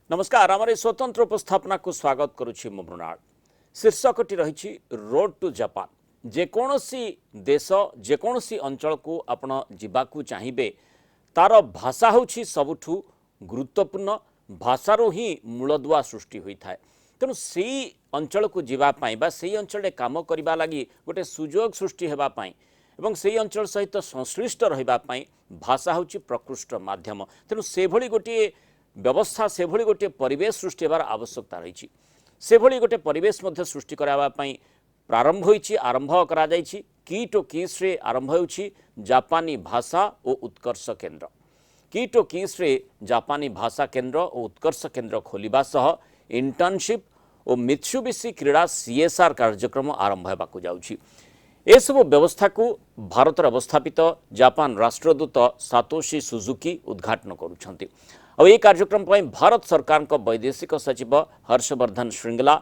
नमस्कार आम स्वतंत्र उपस्थापना को स्वागत करुछि मो मृणाल। शीर्षकटी रही रोड टू जापान। जेकोसी देश जेकोसी अंचल को आपण जीवाकू चाहिए तार भाषा होछि सबुठु गुरुत्वपूर्ण। भाषारो ही मूलदुआ सृष्टि होता है। तेणु से अंचल को जीवाई बा से अंचल काम करने लगी गोटे सुजोग सृष्टि होगापाई एवं से अंचल सहित संश्लिष्ट रही भाषा होछि प्रकृष्ट माध्यम। तेणु से भली गोटे व्यवस्था से भली गोटे परिवेश सृष्टि होबार आवश्यकता रही। से भली गोटे परिवेश मध्य सृष्टि कराई प्रारंभ होइछि आरंभ करा जाइछि। कीट और किस रे आरंभ होइछि जापानी भाषा और उत्कर्ष केन्द्र। कीट और किस रे जापानी भाषा केन्द्र और उत्कर्ष केन्द्र खोलिबा सह इंटर्नशिप और मित्सुबिशी क्रीड़ा सीएसआर कार्यक्रम आरंभ होबाकू जाउछि। एसबु व्यवस्था को Bharat अवस्थापित Japan Rashtradoot Satoshi Suzuki उद्घाटन करुछंती। और ये कार्यक्रम पर भारत सरकार को वैदेशिक सचिव हर्षवर्धन श्रृंगला,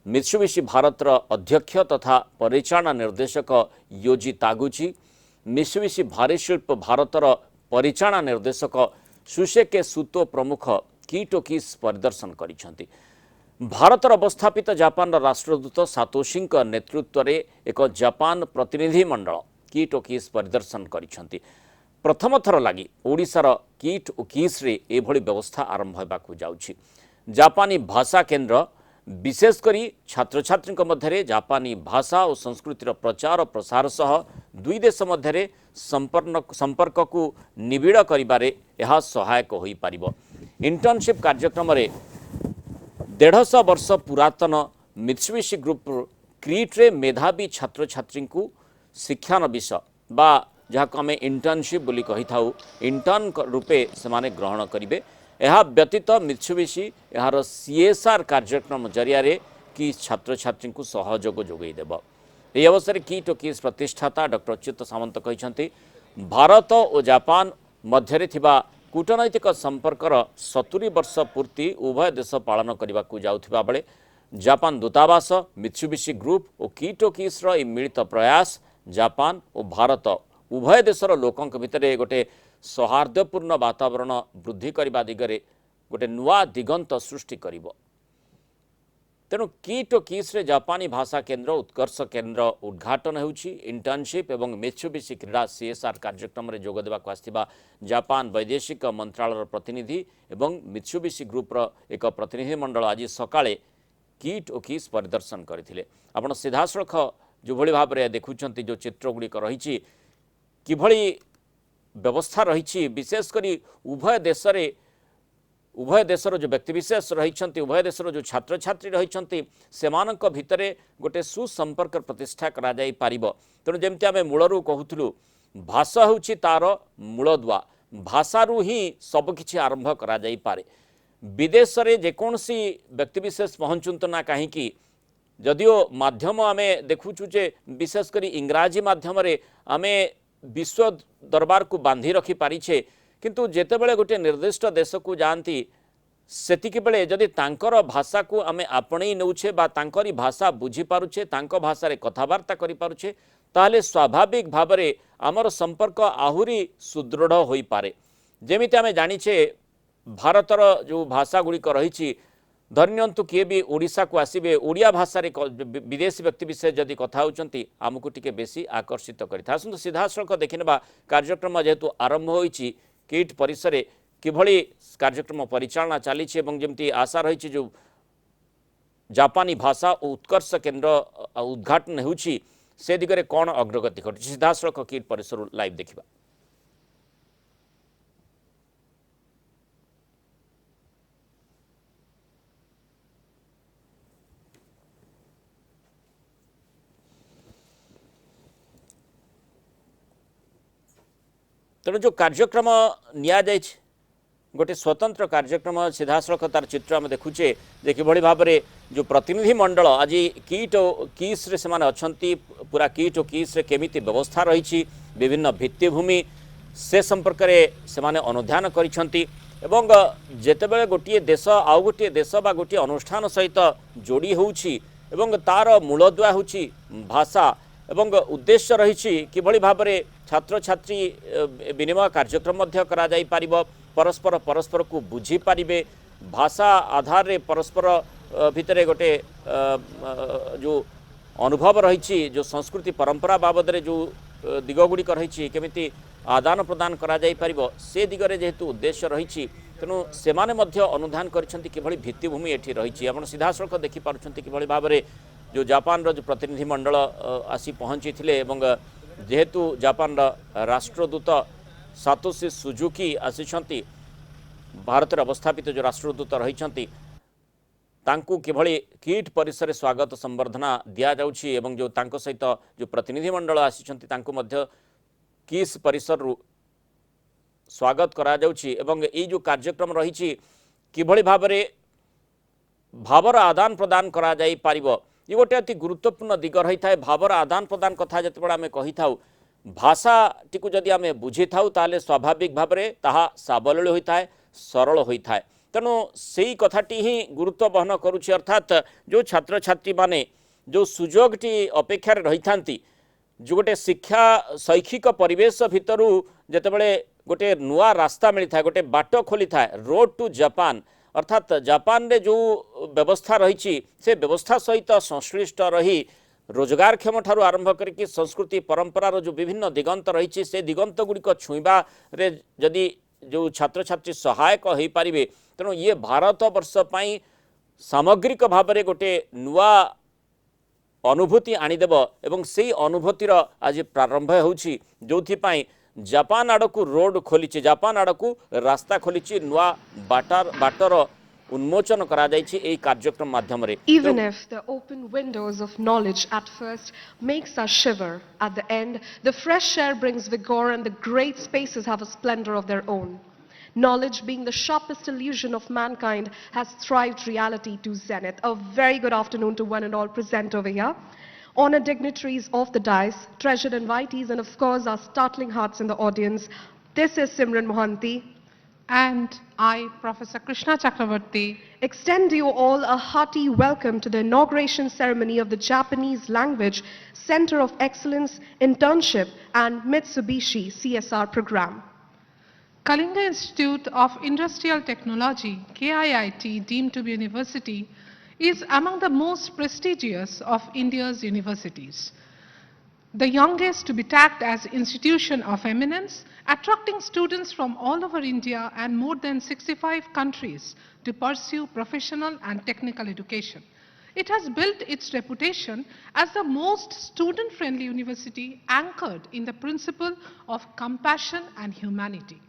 मित्सुबिशी भारत अध्यक्ष तथा परिचालना निर्देशक योजी तागुची, मित्सुबिशी भारी शिल्प भारत परिचालना निर्देशक सुशेके सुतो प्रमुख कीट और किस परिदर्शन करिसेंती। भारत अवस्थापित जापान राष्ट्रदूत सातोशी नेतृत्व में एक जापान प्रतिनिधि मंडल कीट और किस परिदर्शन करिसेंती। प्रथम थर लगी ओडिशार कीट और किस रे एभली व्यवस्था आरंभ होबाकू जाउछि। जापानी भाषा केन्द्र विशेषकर छात्र छात्री मध्य जापानी भाषा और संस्कृतिर प्रचार और प्रसार सह दुई देश मध्य संपर्क को निबिड़ करिबारे यह सहायक होई पारिबो। इंटर्नशिप कार्यक्रम रे 150 वर्ष पुरातन मित्सुबिशी ग्रुप क्रीट रे मेधावी छात्र छात्री को शिक्षानविश बा जहाँ को आम इंटर्नशिप बोली कही था इंटर्न रूपे से ग्रहण करेंगे। यह व्यतीत मित्सुबिशी यार सीएसआर कार्यक्रम जरिया कि छात्र छात्री को सहयोग जोगईदेव। यह अवसर कीट और किस प्रतिष्ठाता डॉक्टर अच्युत सामंत कहते भारत और जापान मध्य कूटनैतिक संपर्कर 70 वर्ष पूर्ति उभय देश पालन करने को जाउथिबा बेले जापान दूतावास मित्सुबिशी ग्रुप और कीट और किस मिलित प्रयास जापान और भारत उभय देशर लोकों भितर गोटे सौहार्दपूर्ण वातावरण वृद्धि करने दिगरे गोटे नुआ दिगंत सृष्टि करिबो। तेणु कीट और किस रे जापानी भाषा केन्द्र उत्कर्ष केन्द्र उद्घाटन होउछि। इंटर्नशिप एवं मित्सुबिशी क्रीड़ा सीएसआर कार्यक्रम में जोग देबाक आस्थिबा जापान वैदेशिक मंत्रालय प्रतिनिधि एवं मित्सुबिशी ग्रुप एक प्रतिनिधि मंडल आज सकाळे कीट और किस परिदर्शन करथिले। आपण सीधासळख जो भली भाव में देखुछंती जो चित्र गुड़िक रही किभली व्यवस्था रही विशेषकर उभय देशर जो व्यक्तिविशेष रही उभय देशर जो छात्र छात्री रही सेमानक भितरे गोटे सुसंपर्क प्रतिष्ठा करा जाई पारिबो। तेणु जमती आम मूलरू कहूलु भाषा होछि तार मूलदुआ। भाषारू ही सबकिछि आरंभ करा जाई पारे। विदेश रे जेकोसी व्यक्तिविशेष पहुँचुंत ना कहीं जदिओ माध्यम आम देखुचु जे विशेषकर इंग्राजी माध्यम आम विश्व दरबार को बांधी रखी पारिछे किंतु जेतेबेले गोटे निर्दिष्ट देश को जाती सेतिकी बेले जदि तांकर भाषा को आम आपणई नौछे बा तांकरी भाषा बुझी पारुछे तांको भाषा रे कथबार्ता करि पारुछे ताहले स्वाभाविक भाव में आमर संपर्क आहुरी सुदृढ़ होई पारे। जेमिति आम जानिछे भारतर जो भाषा गुड़िक रही धरनियंतु किए भी ओडिशा को आसीबे ओडिया भाषा रे विदेशी व्यक्ति विशेष जदि कथा होचंती आमको टिके बेसी आकर्षित करिथा। आसंतु सीधासळख देखिनेबा कार्यक्रम जेहेतु आरंभ होईछि कीट परिसर किभली कार्यक्रम परिचालना चली जमती आशा रही जो जापानी भाषा और उत्कर्ष केन्द्र उद्घाटन होउछि से दिगरे कौन अग्रगति घटी सीधासळख कीट परिसर लाइव देखिबा। तेणु जो कार्यक्रम निया गोटे स्वतंत्र कार्यक्रम सीधासळख तार चित्र आम देखुचे जे किभली भाव में जो प्रतिनिधि मंडल आज कीट और किस रे सेमाने अछंती पूरा कीट और किस रे केमिति व्यवस्था रही विभिन्न भित्तिभूमि से संपर्क में सेमाने अनुध्यान करिसंती एवं जेतेबेले गोटे देश आउ गोटे देश बा गोटे अनुष्ठान सहित जोड़ी होउछि एवं तार मूलदुआ होउछि भाषा एवं उद्देश्य रही किभली भाव में छात्र छात्री विनिमय कार्यक्रम करा जाई पारिबो। परस्पर परस्पर को बुझी पारिबे भाषा आधार रे परस्पर भितरे गोटे जो अनुभव रही जो संस्कृति परंपरा बाबद रे जो दिगगुड़िक रही केमिति आदान प्रदान करा जाई परिबो से दिगरे जेहेतु उद्देश्य रही तेणु सेमाने मध्य अनुधान करिसेंति किभଳି भित्तिभूमि एठी रही आपण सीधासळख देखि पारुछंति किभଳି भाबरे जो जापान रो जो प्रतिनिधि मंडल आसी पहुंची थिले एवं जेहेतु Japan Rashtradoot Satoshi Suzuki आसीछंती Bharat में अवस्थापित जो राष्ट्रदूत रही तांकु किभଳି किट परिसर स्वागत संबर्धना दिया जाउछि एवं जो तांको सहित जो प्रतिनिधि मंडल आसीछंती तांको मध्य किस परिसर रु स्वागत करा जाउछि एवं ए जो कार्यक्रम रही किभଳି भाबरे भावर आदान प्रदान करा जाई पारिबो ये गोटे अति गुरुत्वपूर्ण दिग रही था भावर आदान प्रदान कथा जितेबाला आम कही था भाषा टी जदि आम बुझी था ताले स्वाभाविक भाव में ताहा साबलील होता है सरल होता है तेणु से ही कथाटी ही गुरुत्व बहन करुच्ची अर्थात जो छात्र छात्री माने जो सुजोगटी अपेक्षा रही था जो गोटे शिक्षा शैक्षिक परिवेश भितर जितेबले गोटे नुआ रास्ता मिलता है गोटे बाट खोली था रोड टू जापान अर्थात जापान रे जो व्यवस्था रही से व्यवस्था सहित संश्लिष्ट रही रोजगारक्षम ठारू आरंभ करके संस्कृति परंपरार जो विभिन्न दिगंत रही से दिगंत गुड़िक छुईबा रे जदि जो छात्र छात्री सहायक हो पारे तेणु ये भारत वर्ष पई सामग्रिक भाव में गोटे नुआ अनुभूति आनीदेव एवं से अनुभूतिर आज प्रारंभ होउछि जोथिपाई जापान आड़कू रोड खोली जापान आड़कू रास्ता खोली नुआ बाटर उन्मोचन करा जायछि एई कार्यक्रम माध्यम रे Even if the open windows of knowledge at first makes us shiver, at the end the fresh air brings vigor and the great spaces have a splendor of their own. Knowledge being the sharpest illusion of mankind has thrived reality to zenith. A very good afternoon to one and all present over here. Honored dignitaries of the dais, treasured invitees, and of course our startling hearts in the audience. This is Simran Mohanty. And I, Professor Krishna Chakravarti, extend you all a hearty welcome to the inauguration ceremony of the Japanese Language Center of Excellence Internship and Mitsubishi CSR program. Kalinga Institute of Industrial Technology, KIIT, deemed to be university, is among the most prestigious of India's universities. The youngest to be tagged as institution of eminence, attracting students from all over India and more than 65 countries to pursue professional and technical education. It has built its reputation as the most student-friendly university anchored in the principle of compassion and humanity.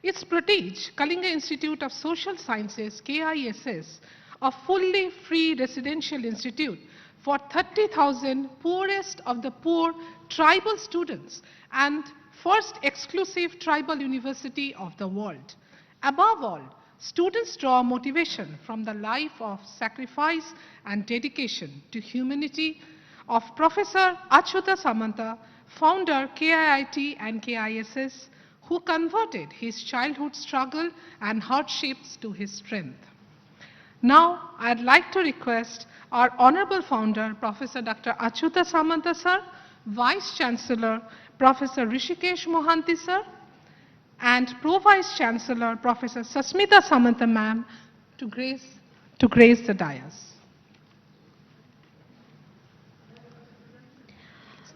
Its protege, Kalinga Institute of Social Sciences, KISS, a fully free residential institute for 30,000 poorest of the poor tribal students and first exclusive tribal university of the world. Above all, students draw motivation from the life of sacrifice and dedication to humanity of Professor Achyuta Samanta, founder KIIT and KISS, who converted his childhood struggle and hardships to his strength. Now, I'd like to request our Honorable Founder, Professor Dr. Achyuta Samanta Sir, Vice Chancellor, Professor Rishikesh Mohanty Sir, and Pro-Vice Chancellor, Professor Sasmita Samanta Ma'am, to grace the dais.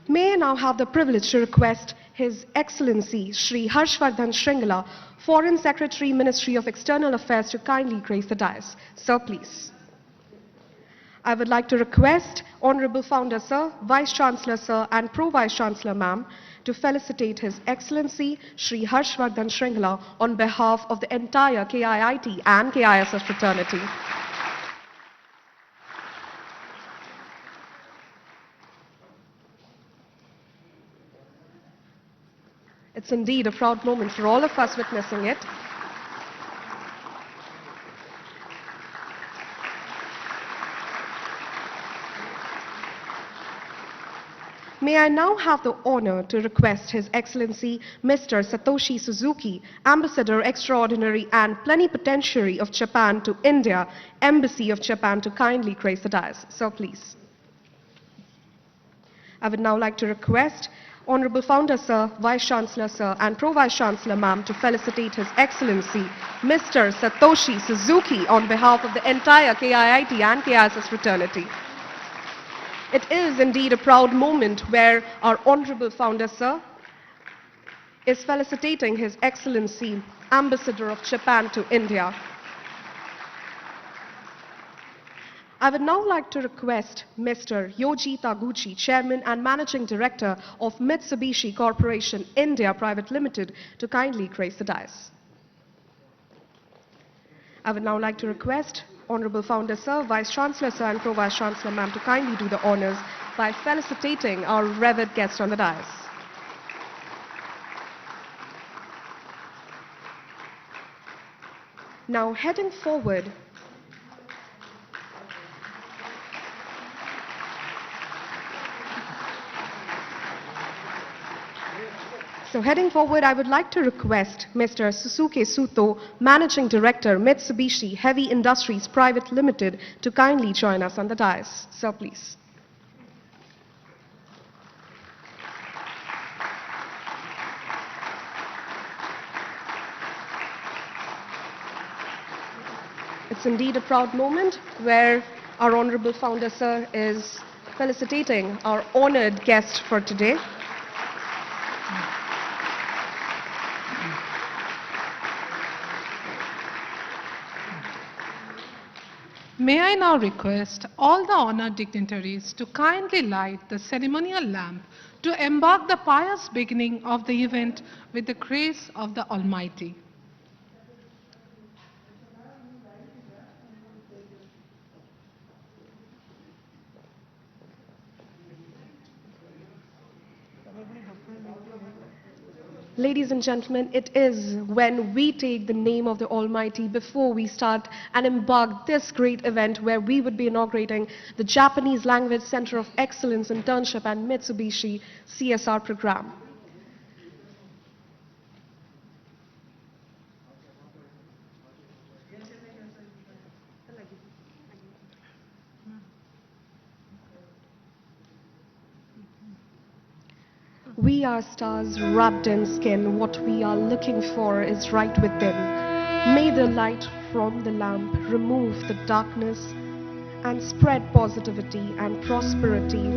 May I now have the privilege to request His Excellency Shri Harshvardhan Shringla, Foreign Secretary, Ministry of External Affairs, to kindly grace the dais. Sir, please. I would like to request Honorable Founder Sir, Vice Chancellor Sir, and Pro-Vice Chancellor Ma'am to felicitate His Excellency Shri Harshvardhan Shringla on behalf of the entire KIIT and KISS fraternity. It's indeed a proud moment for all of us witnessing it. May I now have the honor to request His Excellency Mr. Satoshi Suzuki, Ambassador Extraordinary and Plenipotentiary of Japan to India, Embassy of Japan, to kindly grace the dais. Sir, please. I would now like to request Honorable Founder Sir, Vice Chancellor Sir and Pro-Vice Chancellor Ma'am to felicitate His Excellency Mr. Satoshi Suzuki on behalf of the entire KIIT and KISS fraternity. It is indeed a proud moment where our Honorable Founder Sir is felicitating His Excellency Ambassador of Japan to India. I would now like to request Mr. Yoji Taguchi, Chairman and Managing Director of Mitsubishi Corporation India Private Limited, to kindly grace the dais. I would now like to request Honorable Founder Sir, Vice Chancellor Sir and Pro-Vice Chancellor Ma'am to kindly do the honors by felicitating our revered guest on the dais. Now heading forward, I would like to request Mr. Susuke Suto, Managing Director, Mitsubishi Heavy Industries Private Limited, to kindly join us on the dais. Sir, please. It's indeed a proud moment where our Honorable Founder Sir is felicitating our honored guest for today. May I now request all the honored dignitaries to kindly light the ceremonial lamp to embark the pious beginning of the event with the grace of the Almighty. Ladies and gentlemen, it is when we take the name of the Almighty before we start and embark this great event where we would be inaugurating the Japanese Language Center of Excellence Internship and Mitsubishi CSR program. We are stars wrapped in skin. What we are looking for is right within. May the light from the lamp remove the darkness and spread positivity and prosperity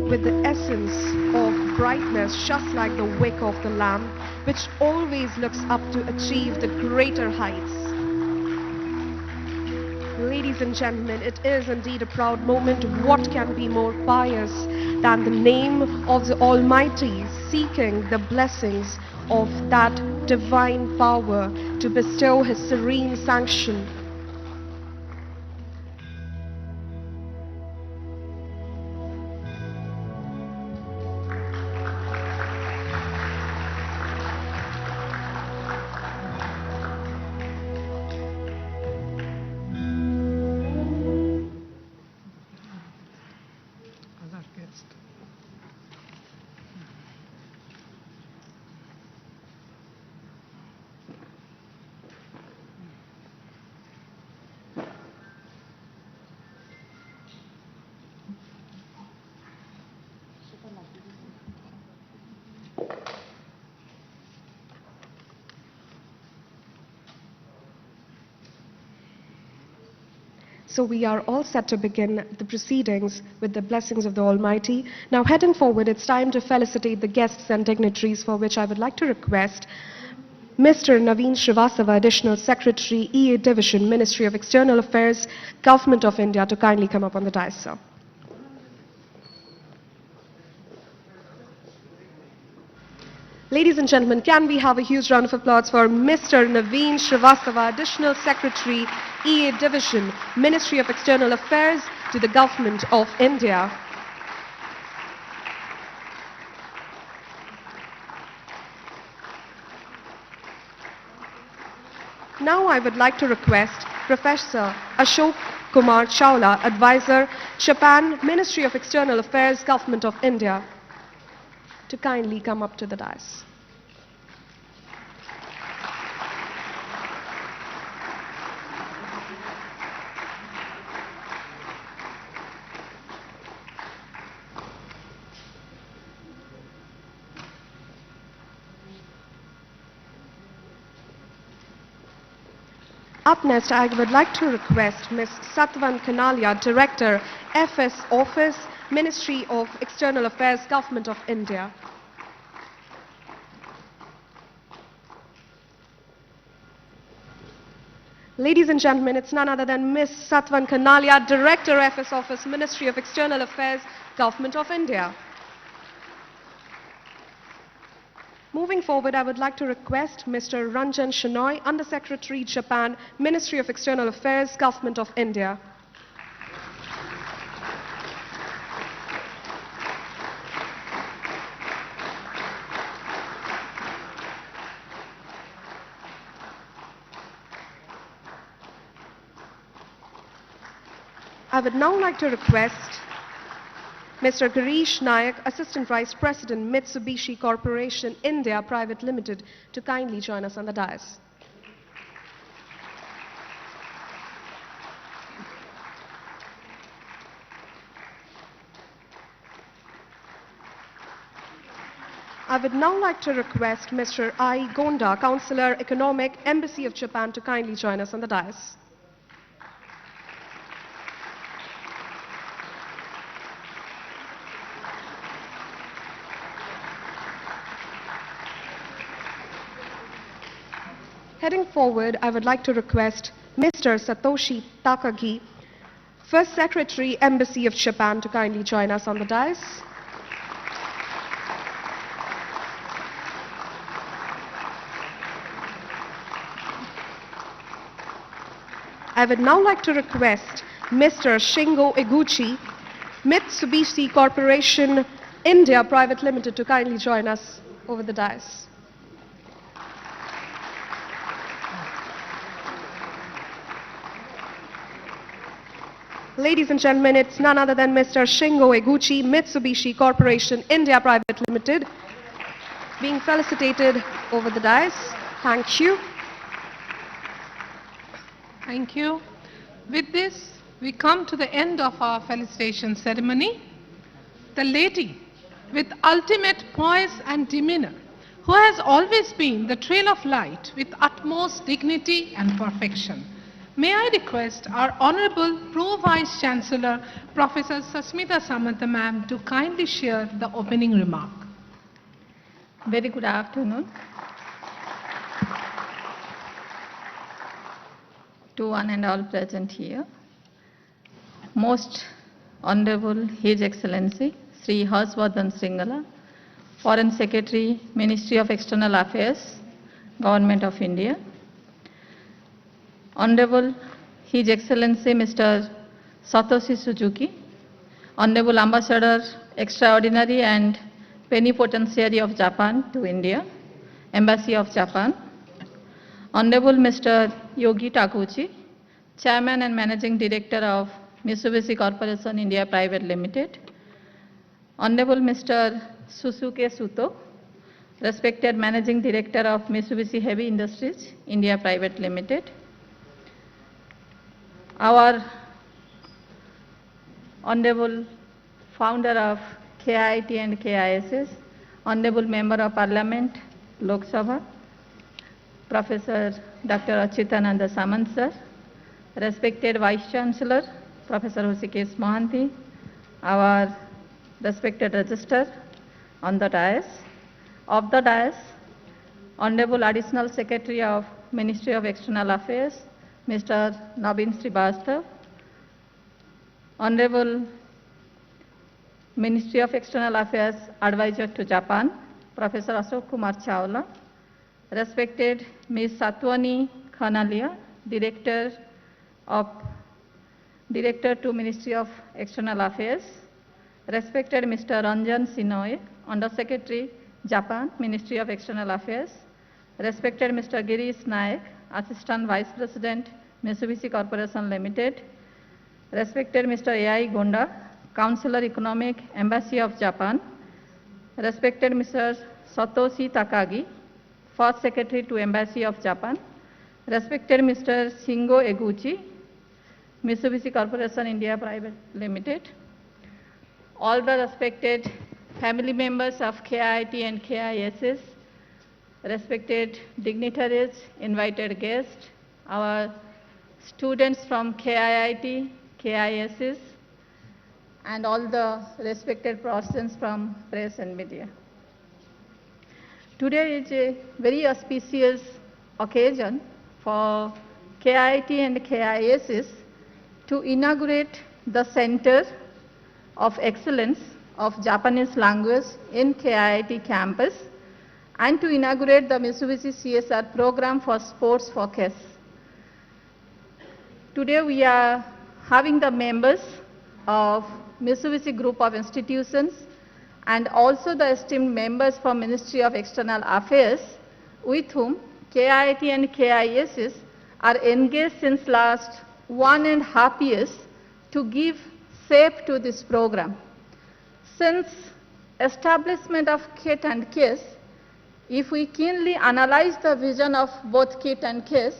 with the essence of brightness, just like the wick of the lamp, which always looks up to achieve the greater heights. Ladies and gentlemen, it is indeed a proud moment. What can be more pious than the name of the Almighty, seeking the blessings of that divine power to bestow His serene sanction? So we are all set to begin the proceedings with the blessings of the Almighty. Now heading forward, it's time to felicitate the guests and dignitaries, for which I would like to request Mr. Naveen Srivastava, Additional Secretary, EA Division, Ministry of External Affairs, Government of India, to kindly come up on the dais, sir. Ladies and gentlemen, can we have a huge round of applause for Mr. Naveen Srivastava, Additional Secretary, EA Division, Ministry of External Affairs, to the Government of India. Now I would like to request Professor Ashok Kumar Chawla, Advisor, Japan, Ministry of External Affairs, Government of India, to kindly come up to the dais. Up next, I would like to request Ms. Satwan Kanalia, Director, FS Office, Ministry of External Affairs, Government of India. Ladies and gentlemen, it's none other than Ms. Satwan Kanalia, Director, FS Office, Ministry of External Affairs, Government of India. Moving forward, I would like to request Mr. Ranjan Shenoy, Undersecretary, Japan, Ministry of External Affairs, Government of India. I would now like to request Mr. Girish Nayak, Assistant Vice President, Mitsubishi Corporation, India Private Limited, to kindly join us on the dais. I would now like to request Mr. I. Gonda, Councillor Economic, Embassy of Japan, to kindly join us on the dais. Heading forward, I would like to request Mr. Satoshi Takagi, First Secretary, Embassy of Japan, to kindly join us on the dais. I would now like to request Mr. Shingo Eguchi, Mitsubishi Corporation, India Private Limited, to kindly join us over the dais. Ladies and gentlemen, it's none other than Mr. Shingo Eguchi, Mitsubishi Corporation, India Private Limited, being felicitated over the dais. Thank you. Thank you. With this, we come to the end of our felicitation ceremony. The lady with ultimate poise and demeanor, who has always been the trail of light with utmost dignity and perfection. May I request our Honorable Pro Vice Chancellor, Professor Sasmita Samanta ma'am, to kindly share the opening remark. Very good afternoon to one and all present here. Most Honorable His Excellency Sri Harshvardhan Sringala, Foreign Secretary, Ministry of External Affairs, Government of India. Honorable His Excellency Mr. Satoshi Suzuki, Honorable Ambassador Extraordinary and Plenipotentiary of Japan to India, Embassy of Japan. Honorable Mr. Yogi Takuchi, Chairman and Managing Director of Mitsubishi Corporation India Private Limited. Honorable Mr. Susuke Suto, respected Managing Director of Mitsubishi Heavy Industries India Private Limited. Our Honorable Founder of KIIT and KISS, Honorable Member of Parliament, Lok Sabha, Professor Dr. Achitananda Samant sir, respected Vice Chancellor, Professor Hrishikesh Mohanty, our respected Registrar on the dais. Of the dais, Honorable Additional Secretary of Ministry of External Affairs, Mr. Naveen Srivastav, Honorable Ministry of External Affairs Advisor to Japan, Professor Ashok Kumar Chawla, respected Ms. Satwani Khanalia, Director to Ministry of External Affairs, respected Mr. Ranjan Shenoy, Under Secretary, Japan, Ministry of External Affairs, respected Mr. Girish Nayak, Assistant Vice President, Mitsubishi Corporation Limited, respected Mr. A.I. Gonda, Councillor Economic, Embassy of Japan, respected Mr. Satoshi Takagi, First Secretary to Embassy of Japan, respected Mr. Shingo Eguchi, Mitsubishi Corporation India Private Limited, all the respected family members of KIIT and KISS, respected dignitaries, invited guests, our students from KIIT, KISS, and all the respected persons from press and media. Today is a very auspicious occasion for KIIT and KISS to inaugurate the Center of Excellence of Japanese Language in KIIT campus and to inaugurate the Mitsubishi CSR program for sports for kids. Today we are having the members of Mitsubishi Group of Institutions and also the esteemed members from Ministry of External Affairs with whom KIIT and KISS are engaged since last 1.5 years to give shape to this program. Since establishment of KIIT and KISS, if we keenly analyze the vision of both KIIT and KISS,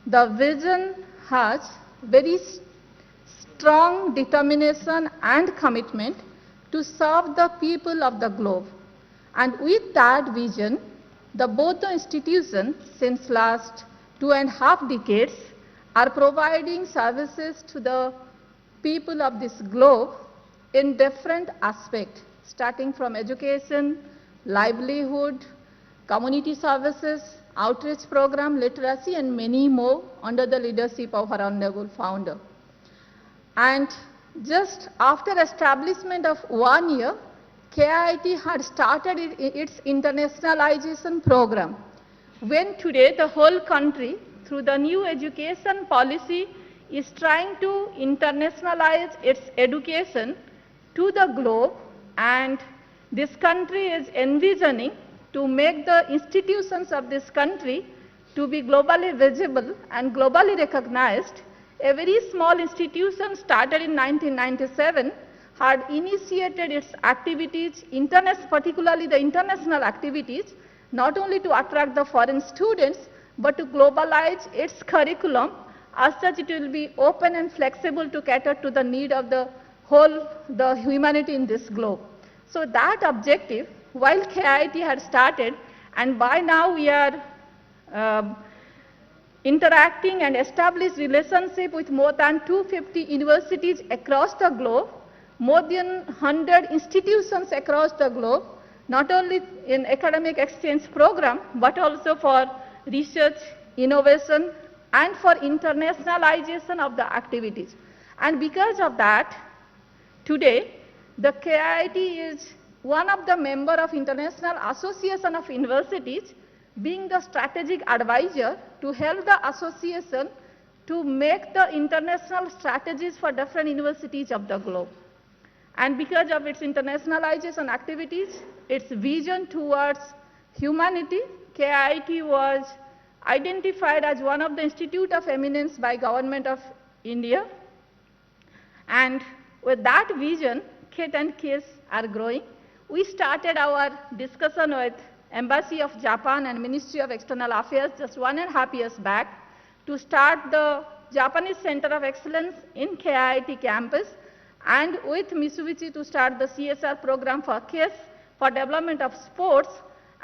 the vision has very strong determination and commitment to serve the people of the globe. And with that vision, both the institutions since last 2.5 decades are providing services to the people of this globe in different aspects, starting from education, livelihood, community services, outreach program, literacy, and many more under the leadership of our honorable founder. And just after establishment of 1 year, KIIT had started its internationalization program, when today the whole country, through the new education policy, is trying to internationalize its education to the globe, and this country is envisioning to make the institutions of this country to be globally visible and globally recognized. A very small institution started in 1997 had initiated its activities, particularly the international activities, not only to attract the foreign students, but to globalize its curriculum. As such, it will be open and flexible to cater to the need of the humanity in this globe. So that objective, while KIIT had started, and by now we are interacting and established relationship with more than 250 universities across the globe, more than 100 institutions across the globe, not only in academic exchange program, but also for research, innovation, and for internationalization of the activities. And because of that, today, the KIIT is one of the member of International Association of Universities, being the strategic advisor to help the association to make the international strategies for different universities of the globe. And because of its internationalization activities, its vision towards humanity, KIIT was identified as one of the Institute of Eminence by Government of India. And with that vision, KIIT and KISS are growing. We started our discussion with Embassy of Japan and Ministry of External Affairs just 1.5 years back to start the Japanese Center of Excellence in KIIT campus, and with Mitsubishi to start the CSR program for KISS for development of sports.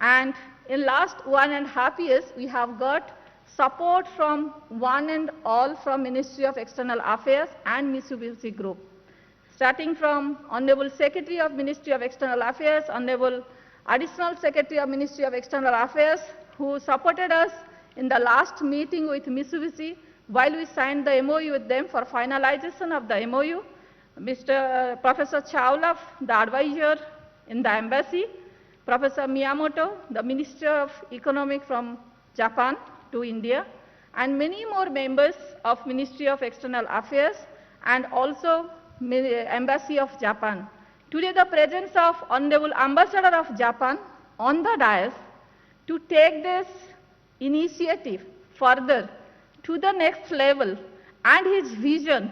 And in last 1.5 years, we have got support from one and all from Ministry of External Affairs and Mitsubishi Group. Starting from Honorable Secretary of Ministry of External Affairs, Honorable Additional Secretary of Ministry of External Affairs, who supported us in the last meeting with Mitsubishi while we signed the MOU with them for finalization of the MOU. Professor Chawla, the advisor in the embassy, Professor Miyamoto, the Minister of Economic from Japan to India, and many more members of Ministry of External Affairs and also Embassy of Japan. Today the presence of Honorable Ambassador of Japan on the dais to take this initiative further to the next level, and his vision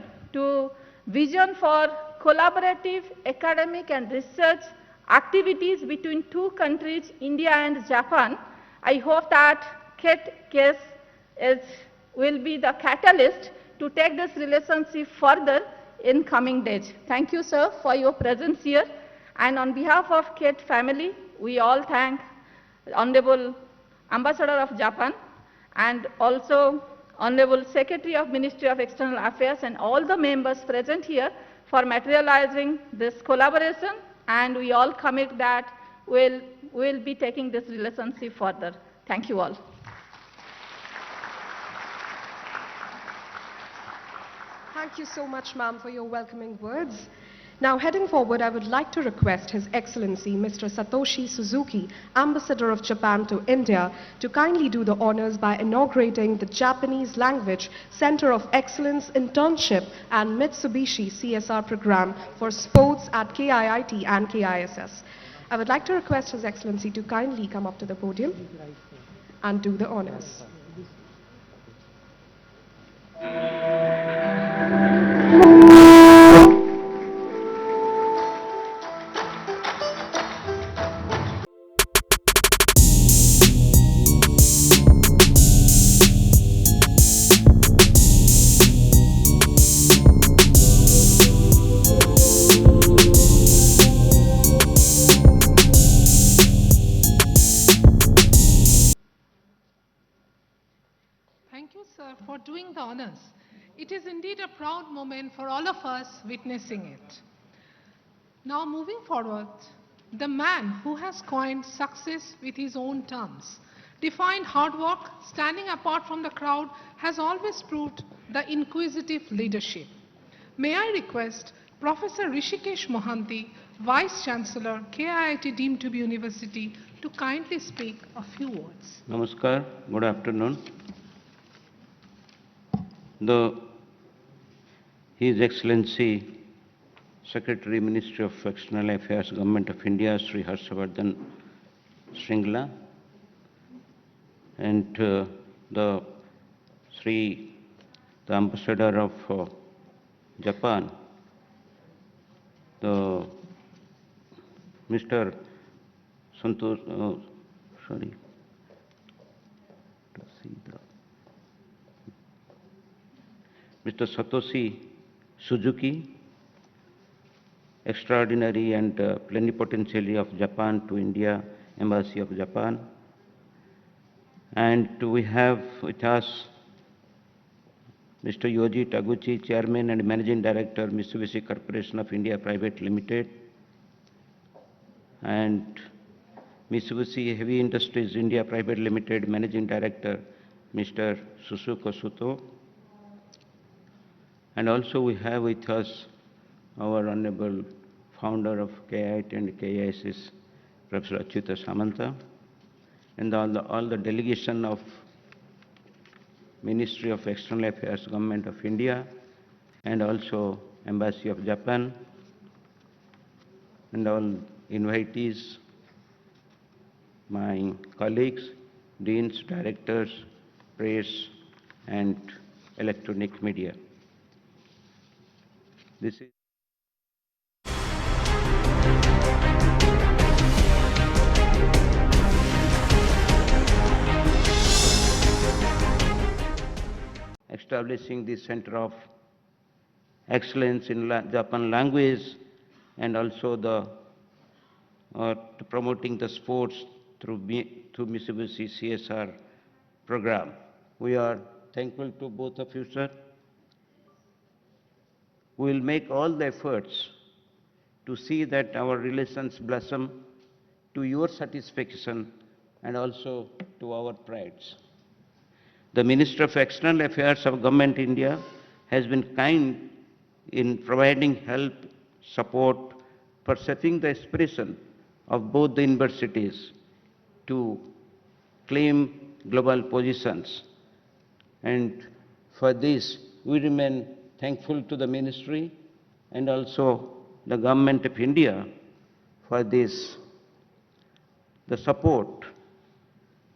for collaborative academic and research activities between two countries, India and Japan. I hope that KIIT will be the catalyst to take this relationship further in coming days. Thank you, sir, for your presence here. And on behalf of KIIT family, we all thank Honorable Ambassador of Japan, and also Honorable Secretary of Ministry of External Affairs and all the members present here for materializing this collaboration, and we all commit that we'll be taking this relationship further. Thank you all. Thank you so much, ma'am, for your welcoming words. Now, heading forward, I would like to request His Excellency Mr. Satoshi Suzuki, Ambassador of Japan to India, to kindly do the honors by inaugurating the Japanese Language Center of Excellence Internship and Mitsubishi CSR program for sports at KIIT and KISS. I would like to request His Excellency to kindly come up to the podium and do the honors. Thank you, sir, for doing the honors. It is indeed a proud moment for all of us witnessing it. Now, moving forward, the man who has coined success with his own terms, defined hard work, standing apart from the crowd, has always proved the inquisitive leadership. May I request Professor Rishikesh Mohanty, Vice Chancellor, KIIT deemed to be University, to kindly speak a few words. Namaskar, good afternoon. His Excellency Secretary Ministry of External Affairs, Government of India, Sri Harshavardhan Shringla, and the Ambassador of Japan, the Mr. Santosh, Mr. Satoshi Suzuki, Extraordinary and Plenipotentiary of Japan to India, Embassy of Japan. And we have with us Mr. Yoji Taguchi, Chairman and Managing Director, Mitsubishi Corporation of India Private Limited, and Mitsubishi Heavy Industries India Private Limited, Managing Director, Mr. Susuko Suto. And also we have with us our Honorable Founder of KIIT and KISS, Professor Achyuta Samanta, and all the delegation of Ministry of External Affairs, Government of India, and also Embassy of Japan, and all invitees, my colleagues, deans, directors, press, and electronic media. This is establishing the Center of Excellence in Japan language, and also promoting the sports through Mitsubishi CSR program. We are thankful to both of you, sir. We will make all the efforts to see that our relations blossom to your satisfaction and also to our prides. The Minister of External Affairs of Government India has been kind in providing help, support, for setting the aspiration of both the universities to claim global positions. And for this, we remain thankful to the Ministry and also the Government of India for this, the support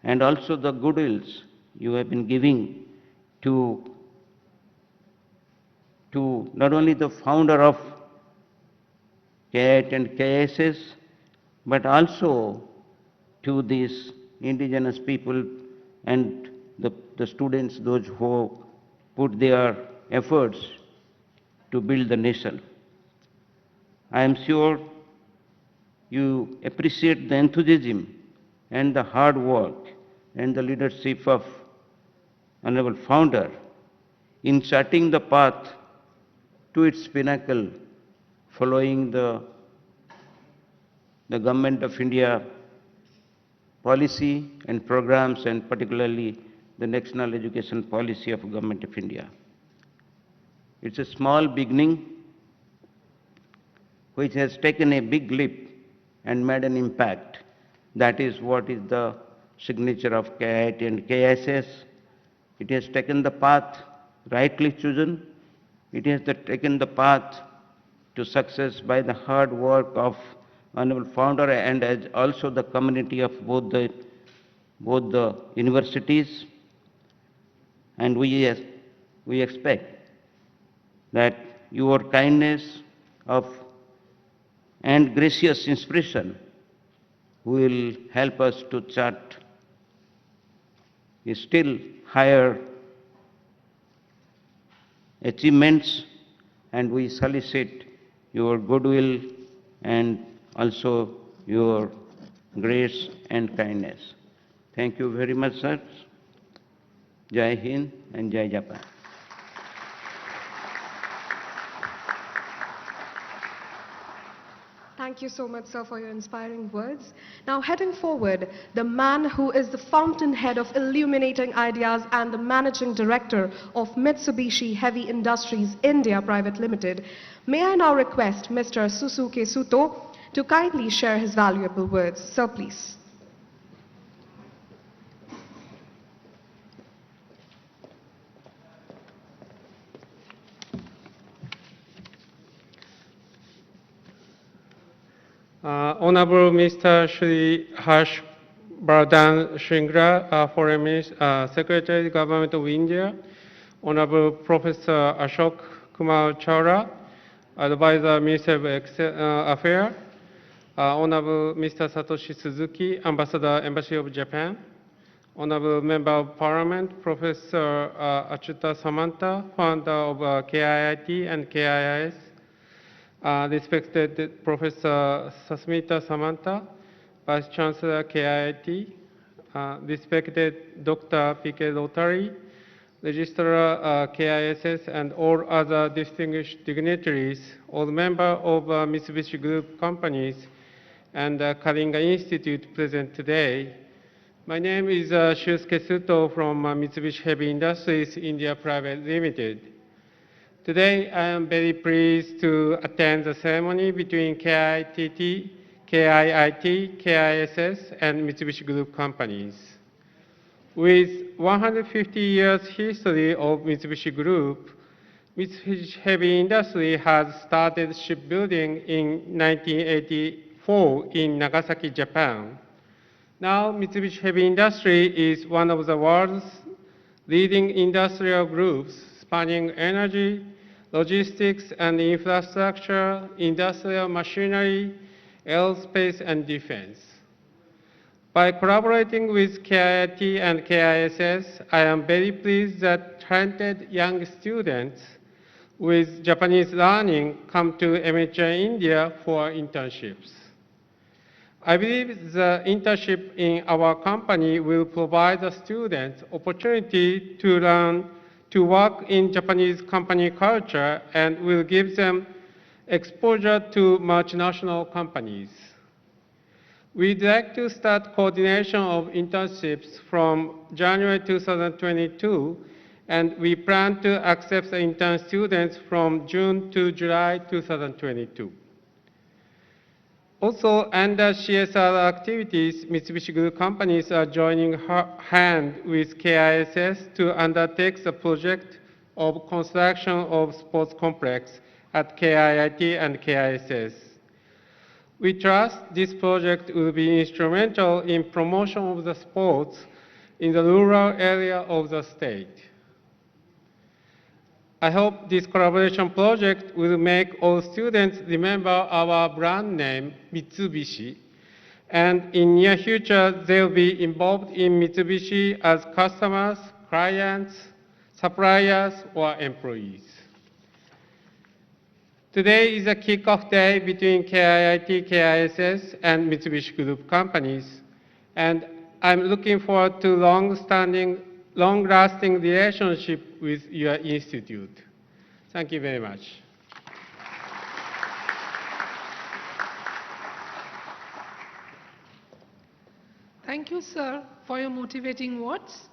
and also the goodwills you have been giving to not only the founder of KIIT and KISS, but also to these indigenous people and the students, those who put their efforts to build the nation. I am sure you appreciate the enthusiasm and the hard work and the leadership of honorable founder in charting the path to its pinnacle following the Government of India policy and programs, and particularly the national education policy of Government of India. It's a small beginning which has taken a big leap and made an impact. That is what is the signature of KIIT and KISS. It has taken the path rightly chosen. It has taken the path to success by the hard work of honorable founder and as also the community of both the universities. And we expect that your kindness and gracious inspiration will help us to chart still higher achievements, and we solicit your goodwill and also your grace and kindness. Thank you very much, sir. Jai Hind and Jai Japan. Thank you so much, sir, for your inspiring words. Now, heading forward, the man who is the fountainhead of illuminating ideas and the managing director of Mitsubishi Heavy Industries India Private Limited, may I now request Mr. Susuke Suto to kindly share his valuable words. Sir, please. Honorable Mr. Shri Harsh Vardhan Shringla, Foreign Secretary, Government of India, Honorable Professor Ashok Kumar Chawla, Advisor, Minister of Affairs, Honorable Mr. Satoshi Suzuki, Ambassador, Embassy of Japan, Honorable Member of Parliament, Professor Achyuta Samanta, founder of KIIT and KIIS, respected Professor Sasmita Samanta, Vice Chancellor KIIT, respected Dr. P.K. Rotary, Registrar KISS, and all other distinguished dignitaries, all members of Mitsubishi Group companies and Kalinga Institute present today. My name is Shusuke Suto from Mitsubishi Heavy Industries India Private Limited. Today, I am very pleased to attend the ceremony between KIIT, KISS, and Mitsubishi Group companies. With 150 years history of Mitsubishi Group, Mitsubishi Heavy Industry has started shipbuilding in 1984 in Nagasaki, Japan. Now, Mitsubishi Heavy Industry is one of the world's leading industrial groups spanning energy, logistics and infrastructure, industrial machinery, aerospace and defense. By collaborating with KIIT and KISS, I am very pleased that talented young students with Japanese learning come to MHI India for internships. I believe the internship in our company will provide the students opportunity to learn to work in Japanese company culture and will give them exposure to multinational companies. We'd like to start coordination of internships from January 2022, and we plan to accept the intern students from June to July 2022. Also, under CSR activities, Mitsubishi Group companies are joining hand with KISS to undertake the project of construction of sports complex at KIIT and KISS. We trust this project will be instrumental in promotion of the sports in the rural area of the state. I hope this collaboration project will make all students remember our brand name, Mitsubishi, and in near future, they'll be involved in Mitsubishi as customers, clients, suppliers, or employees. Today is a kickoff day between KIIT, KISS, and Mitsubishi Group companies, and I'm looking forward to long-standing long-lasting relationship with your institute. Thank you very much. Thank you, sir, for your motivating words.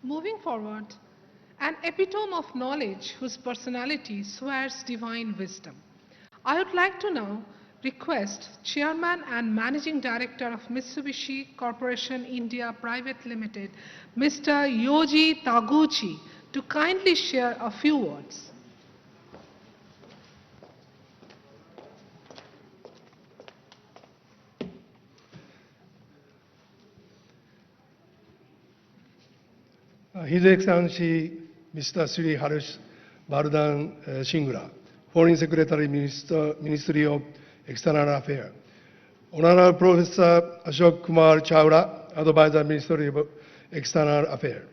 Moving forward, an epitome of knowledge whose personality swears divine wisdom. I would like to now request Chairman and Managing Director of Mitsubishi Corporation India Private Limited, Mr. Yoji Taguchi, to kindly share a few words. His Excellency Mr. Sri Harish Bardhan Shingla, Foreign Secretary, Ministry of External Affairs. Honorable Professor Ashok Kumar Chawla, Advisor, Ministry of External Affairs.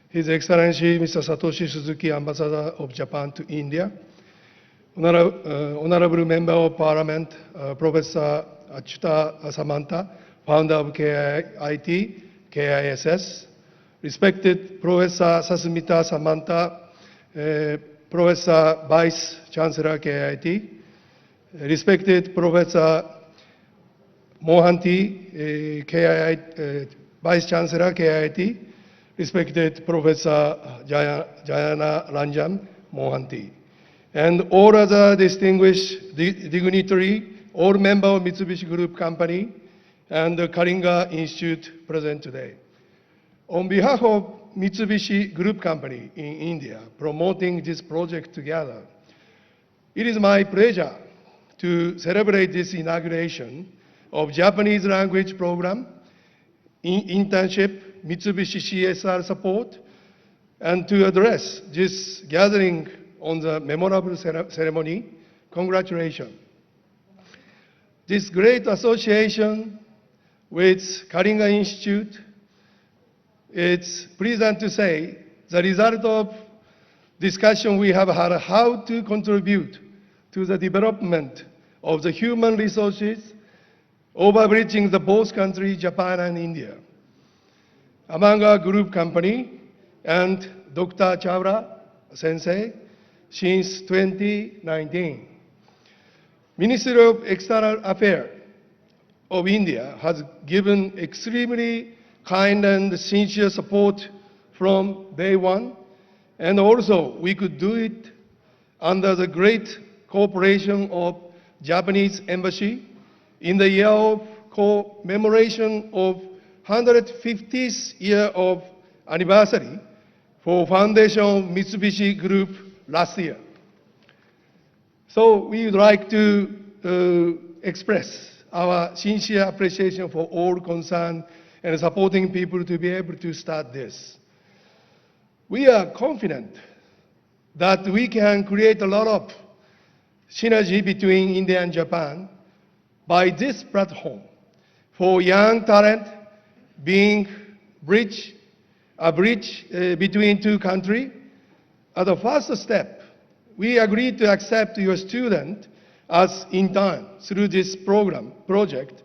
His Excellency Mr. Satoshi Suzuki, Ambassador of Japan to India. Honorable Member of Parliament, Professor Achyuta Samanta, Founder of KIIT, KISS. Respected Professor Sasmita Samanta, Professor Vice Chancellor KIIT, respected Professor Mohanty, KIIT, Vice Chancellor KIIT, respected Professor Jayana Ranjan Mohanty, and all other distinguished dignitaries, all members of Mitsubishi Group Company and the Kalinga Institute present today. On behalf of Mitsubishi Group Company in India, promoting this project together, it is my pleasure to celebrate this inauguration of Japanese language program, internship, Mitsubishi CSR support, and to address this gathering on the memorable ceremony. Congratulations. This great association with Kalinga Institute, it's pleasant to say the result of discussion we have had how to contribute to the development of the human resources overbridging the both countries, Japan and India. Among our group company and Dr. Chawla Sensei since 2019. Ministry of External Affairs of India has given extremely kind and sincere support from day one, and also we could do it under the great cooperation of Japanese Embassy in the year of commemoration of 150th year of anniversary for foundation of Mitsubishi Group last year. So we would like to express our sincere appreciation for all concerned and supporting people to be able to start this. We are confident that we can create a lot of synergy between India and Japan by this platform for young talent being a bridge between two countries. As a first step, we agreed to accept your student as intern through this project,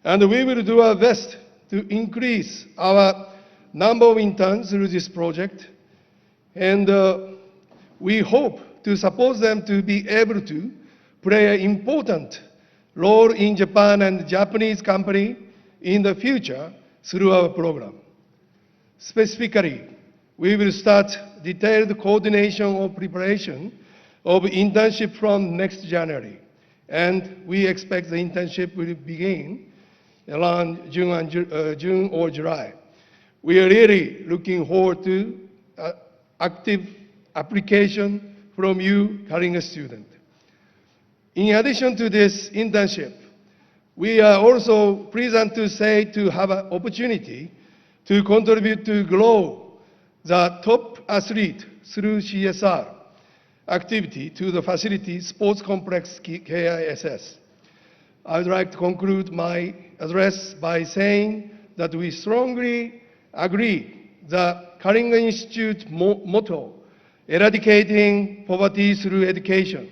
and we will do our best to increase our number of interns through this project, and we hope to support them to be able to play an important role in Japan and Japanese company in the future through our program. Specifically, we will start detailed coordination of preparation of internship from next January, and we expect the internship will begin around June or July. We are really looking forward to active application from you, Kalinga student. In addition to this internship, we are also pleased to say to have an opportunity to contribute to grow the top athlete through CSR activity to the facility sports complex KISS. I would like to conclude my address by saying that we strongly agree the Kalinga Institute motto, eradicating poverty through education,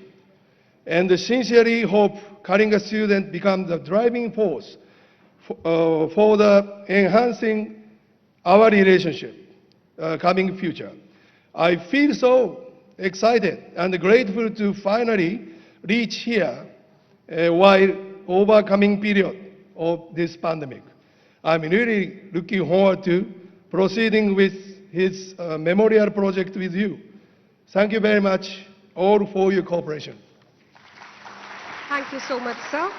and sincerely hope Kalinga students become the driving force for the enhancing our relationship. coming future. I feel so excited and grateful to finally reach here while overcoming period of this pandemic. I'm really looking forward to proceeding with his memorial project with you. Thank you very much all for your cooperation. Thank you so much, sir.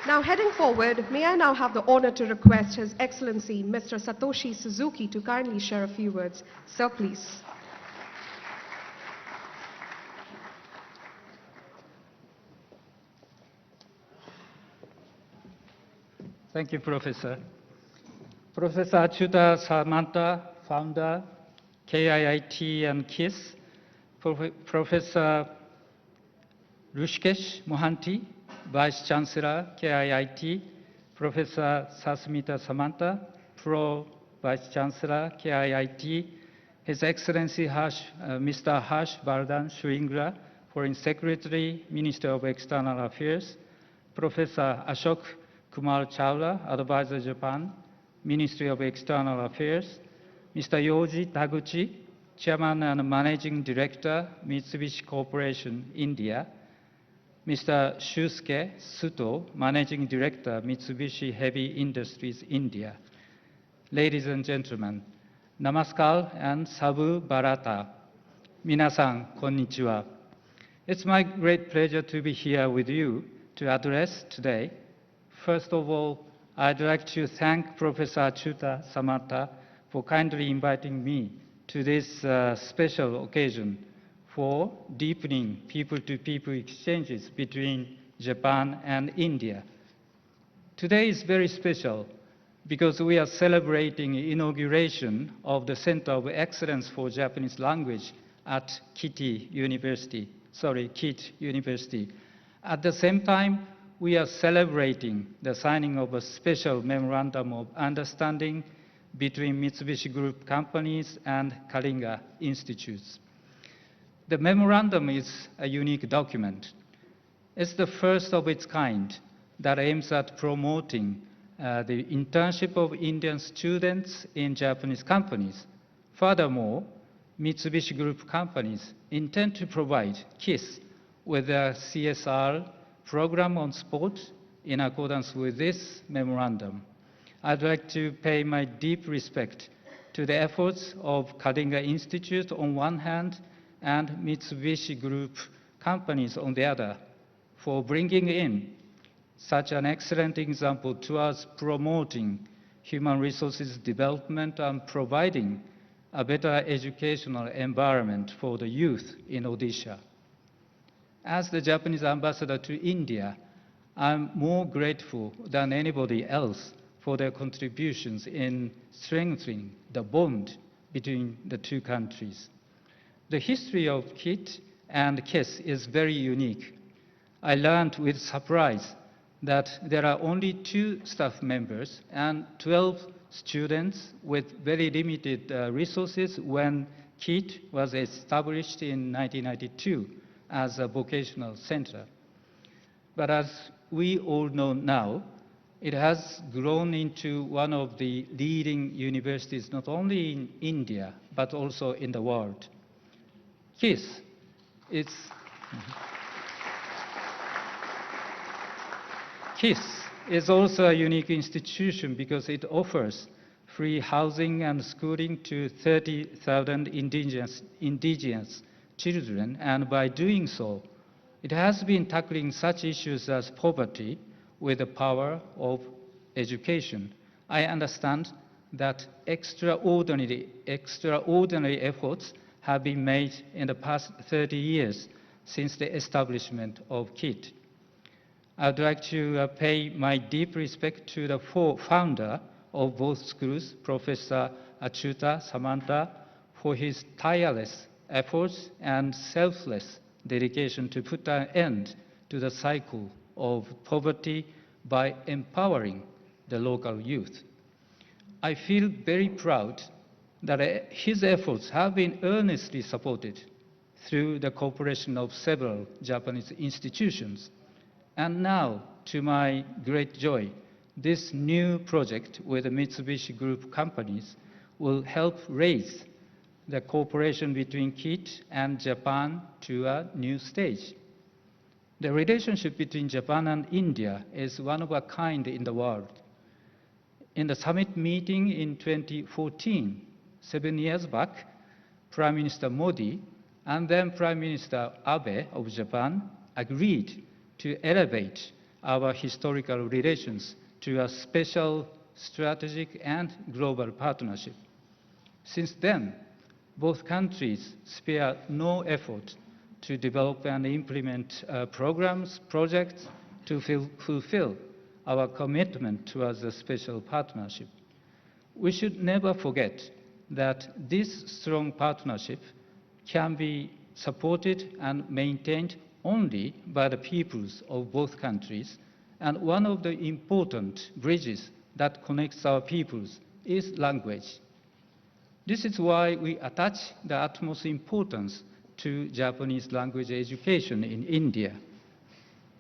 Now, heading forward, may I now have the honor to request His Excellency Mr. Satoshi Suzuki to kindly share a few words. Sir, please. Thank you, Professor. Professor Achyuta Samanta, founder, KIIT and KISS. Professor Rushikesh Mohanty, Vice Chancellor, KIIT. Professor Sasmita Samanta, Pro Vice Chancellor, KIIT. His Excellency Mr. Harsh Vardhan Shringla, Foreign Secretary, Minister of External Affairs. Professor Ashok Kumar Chawla, Advisor Japan, Ministry of External Affairs. Mr. Yoji Taguchi, Chairman and Managing Director, Mitsubishi Corporation, India. Mr. Shusuke Suto, Managing Director, Mitsubishi Heavy Industries, India. Ladies and gentlemen, Namaskar and Sabu Bharata. Minasan, konnichiwa. It's my great pleasure to be here with you to address today. First of all, I'd like to thank Professor Achyuta Samanta for kindly inviting me to this special occasion for deepening people-to-people exchanges between Japan and India. Today is very special because we are celebrating inauguration of the Center of Excellence for Japanese Language at KIIT University. At the same time, we are celebrating the signing of a special memorandum of understanding between Mitsubishi Group companies and Kalinga institutes. The memorandum is a unique document. It's the first of its kind that aims at promoting the internship of Indian students in Japanese companies. Furthermore, Mitsubishi Group companies intend to provide KISS with a CSR program on sport in accordance with this memorandum. I'd like to pay my deep respect to the efforts of Kalinga Institute on one hand and Mitsubishi Group companies on the other for bringing in such an excellent example towards promoting human resources development and providing a better educational environment for the youth in Odisha. As the Japanese ambassador to India, I'm more grateful than anybody else for their contributions in strengthening the bond between the two countries. The history of KIIT and KISS is very unique. I learned with surprise that there are only 2 staff members and 12 students with very limited resources when KIIT was established in 1992 as a vocational center. But as we all know now, it has grown into one of the leading universities not only in India, but also in the world. KISS is also a unique institution because it offers free housing and schooling to 30,000 indigenous children, and by doing so, it has been tackling such issues as poverty with the power of education. I understand that extraordinary efforts have been made in the past 30 years since the establishment of KIIT. I'd like to pay my deep respect to the founder of both schools, Professor Achyuta Samanta, for his tireless efforts and selfless dedication to put an end to the cycle of poverty by empowering the local youth. I feel very proud that his efforts have been earnestly supported through the cooperation of several Japanese institutions. And now, to my great joy, this new project with the Mitsubishi Group companies will help raise the cooperation between KIIT and Japan to a new stage. The relationship between Japan and India is one of a kind in the world. In the summit meeting in 2014, 7 years back, Prime Minister Modi and then Prime Minister Abe of Japan agreed to elevate our historical relations to a special strategic and global partnership. Since then, both countries spare no effort to develop and implement programs, projects to fulfill our commitment towards a special partnership. We should never forget that this strong partnership can be supported and maintained only by the peoples of both countries, and one of the important bridges that connects our peoples is language. This is why we attach the utmost importance to Japanese language education in India.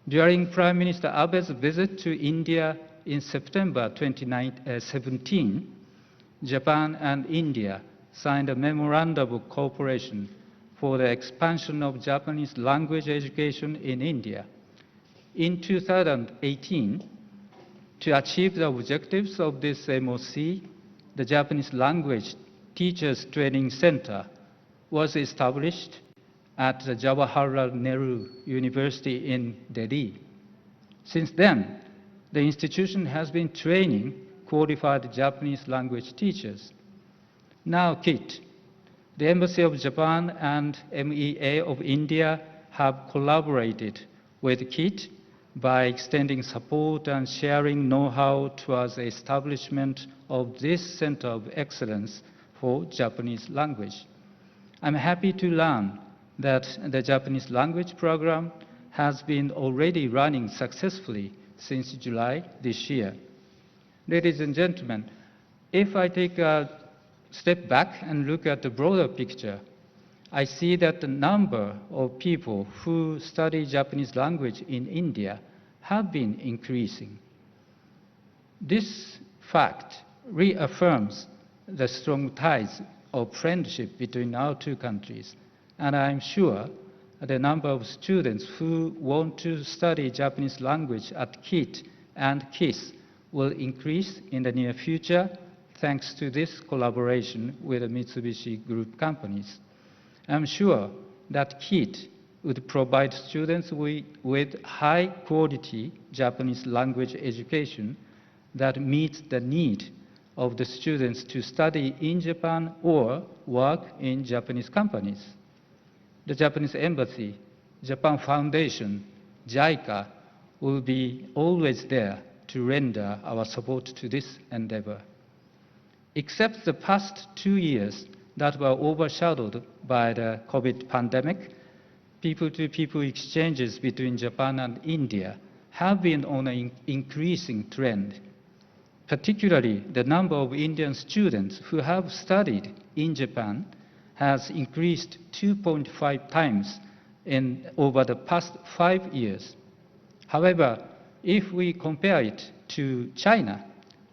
During Prime Minister Abe's visit to India in September 2017, Japan and India signed a memorandum of cooperation for the expansion of Japanese language education in India. In 2018, to achieve the objectives of this MOC, the Japanese Language Teachers Training Center was established at the Jawaharlal Nehru University in Delhi. Since then, the institution has been training qualified Japanese language teachers. Now KIIT, the Embassy of Japan and MEA of India have collaborated with KIIT by extending support and sharing know-how towards the establishment of this Center of Excellence for Japanese language. I'm happy to learn that the Japanese language program has been already running successfully since July this year. Ladies and gentlemen, if I take a step back and look at the broader picture, I see that the number of people who study Japanese language in India have been increasing. This fact reaffirms the strong ties of friendship between our two countries, and I'm sure the number of students who want to study Japanese language at KIIT and KISS will increase in the near future thanks to this collaboration with the Mitsubishi Group companies. I'm sure that KIIT would provide students with high-quality Japanese language education that meets the need of the students to study in Japan or work in Japanese companies. The Japanese Embassy, Japan Foundation, JICA will be always there to render our support to this endeavor. Except the past 2 years that were overshadowed by the COVID pandemic, people-to-people exchanges between Japan and India have been on an increasing trend. Particularly, the number of Indian students who have studied in Japan has increased 2.5 times over the past 5 years. However, if we compare it to China,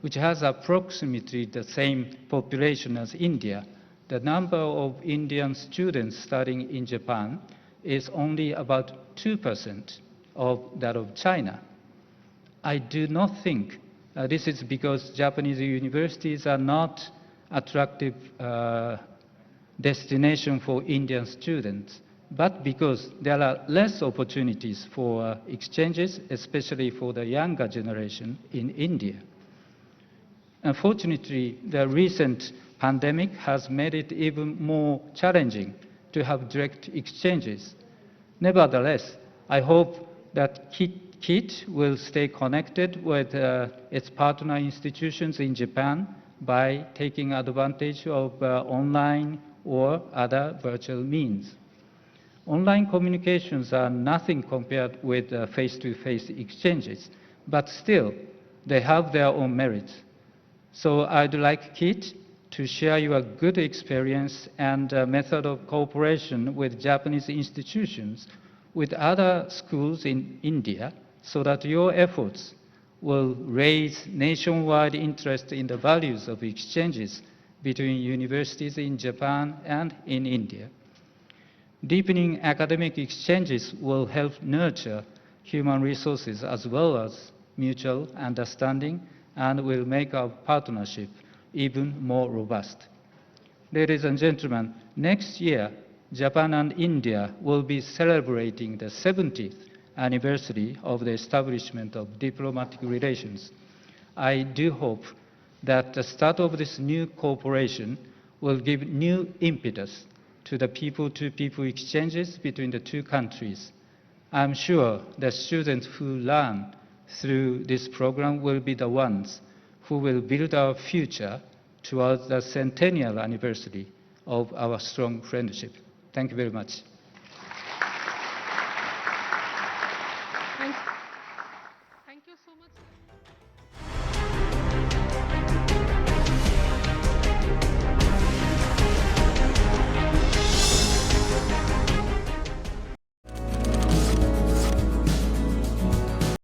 which has approximately the same population as India, the number of Indian students studying in Japan is only about 2% of that of China. I do not think this is because Japanese universities are not attractive destination for Indian students, but because there are less opportunities for exchanges, especially for the younger generation in India. Unfortunately, the recent pandemic has made it even more challenging to have direct exchanges. Nevertheless, I hope that KIIT will stay connected with its partner institutions in Japan by taking advantage of online or other virtual means. Online communications are nothing compared with face-to-face exchanges, but still, they have their own merits. So I'd like KIIT to share your good experience and method of cooperation with Japanese institutions with other schools in India so that your efforts will raise nationwide interest in the values of exchanges between universities in Japan and in India. Deepening academic exchanges will help nurture human resources as well as mutual understanding and will make our partnership even more robust. Ladies and gentlemen, next year, Japan and India will be celebrating the 70th anniversary of the establishment of diplomatic relations. I do hope that the start of this new cooperation will give new impetus to the people-to-people exchanges between the two countries. I'm sure the students who learn through this program will be the ones who will build our future towards the centennial anniversary of our strong friendship. Thank you very much. Thank